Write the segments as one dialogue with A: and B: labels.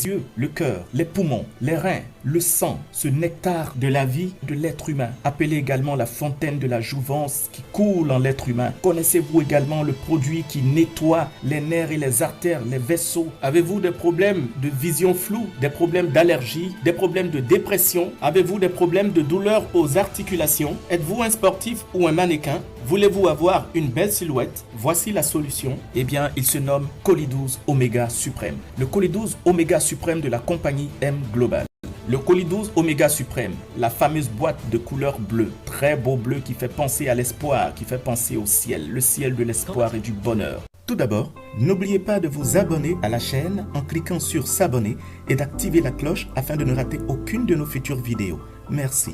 A: yeux, le cœur, les poumons, les reins, le sang, ce nectar de la vie de l'être humain, appelé également la fontaine de la jouvence qui coule en l'être humain. Connaissez-vous également le produit qui nettoie les nerfs et les artères, les vaisseaux? Avez-vous des problèmes de vision floue, des problèmes d'allergie, des problèmes de dépression? Avez-vous des problèmes de douleur aux articulations? Êtes-vous un sportif ou un mannequin? Voulez-vous avoir une belle silhouette? Voici la solution. Eh bien, il se nomme Coli12 Oméga Suprême. Le Coli12 Oméga Suprême de la compagnie M Global. Le Coli12 Oméga Suprême, la fameuse boîte de couleur bleue, très beau bleu qui fait penser à l'espoir, qui fait penser au ciel, le ciel de l'espoir et du bonheur. Tout d'abord, n'oubliez pas de vous abonner à la chaîne en cliquant sur s'abonner et d'activer la cloche afin de ne rater aucune de nos futures vidéos. Merci.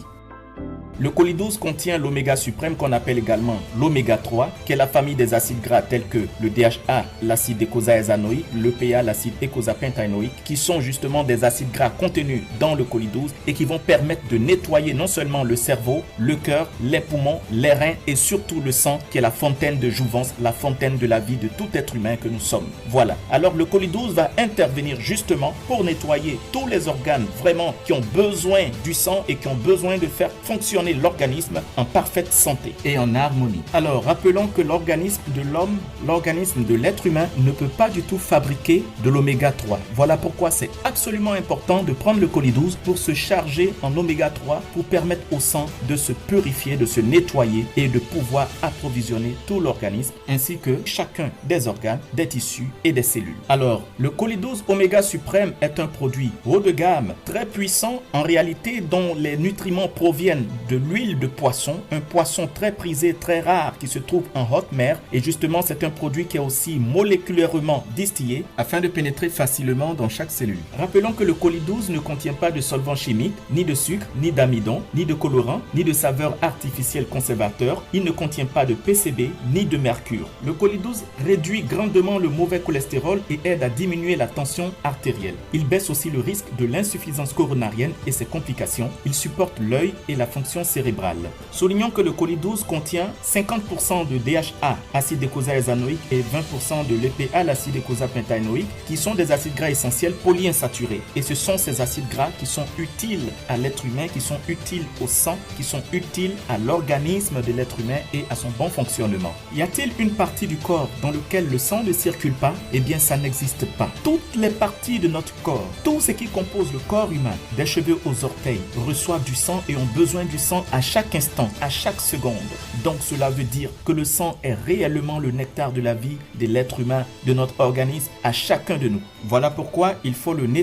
A: Le Coli12 contient l'oméga suprême qu'on appelle également l'oméga 3, qui est la famille des acides gras tels que le DHA, l'acide eicosahexanoïque, l'EPA, l'acide eicosapentaénoïque, qui sont justement des acides gras contenus dans le Coli12 et qui vont permettre de nettoyer non seulement le cerveau, le cœur, les poumons, les reins et surtout le sang, qui est la fontaine de jouvence, la fontaine de la vie de tout être humain que nous sommes. Voilà. Alors le Coli12 va intervenir justement pour nettoyer tous les organes vraiment qui ont besoin du sang et qui ont besoin de faire fonctionner l'organisme en parfaite santé et en harmonie. Alors, rappelons que l'organisme de l'homme, l'organisme de l'être humain ne peut pas du tout fabriquer de l'oméga 3. Voilà pourquoi c'est absolument important de prendre le Coli12 pour se charger en oméga 3 pour permettre au sang de se purifier, de se nettoyer et de pouvoir approvisionner tout l'organisme ainsi que chacun des organes, des tissus et des cellules. Alors, le Coli12 Oméga Suprême est un produit haut de gamme, très puissant en réalité dont les nutriments proviennent de l'huile de poisson, un poisson très prisé, très rare qui se trouve en haute mer et justement c'est un produit qui est aussi moléculairement distillé afin de pénétrer facilement dans chaque cellule. Rappelons que le Coli12 ne contient pas de solvants chimiques, ni de sucre, ni d'amidon, ni de colorant, ni de saveurs artificielles conservateurs. Il ne contient pas de PCB ni de mercure. Le Coli12 réduit grandement le mauvais cholestérol et aide à diminuer la tension artérielle. Il baisse aussi le risque de l'insuffisance coronarienne et ses complications. Il supporte l'œil et la fonction cérébrale. Soulignons que le Coli12 contient 50% de DHA, acide eicosahexanoïque, et 20% de l'EPA, l'acide eicosapentaénoïque, qui sont des acides gras essentiels polyinsaturés. Et ce sont ces acides gras qui sont utiles à l'être humain, qui sont utiles au sang, qui sont utiles à l'organisme de l'être humain et à son bon fonctionnement. Y a-t-il une partie du corps dans laquelle le sang ne circule pas? Eh bien, ça n'existe pas. Toutes les parties de notre corps, tout ce qui compose le corps humain, des cheveux aux orteils, reçoivent du sang et ont besoin du sang à chaque instant, à chaque seconde. Donc cela veut dire que le sang est réellement le nectar de la vie de l'être humain, de notre organisme, à chacun de nous. Voilà pourquoi il faut le nettoyer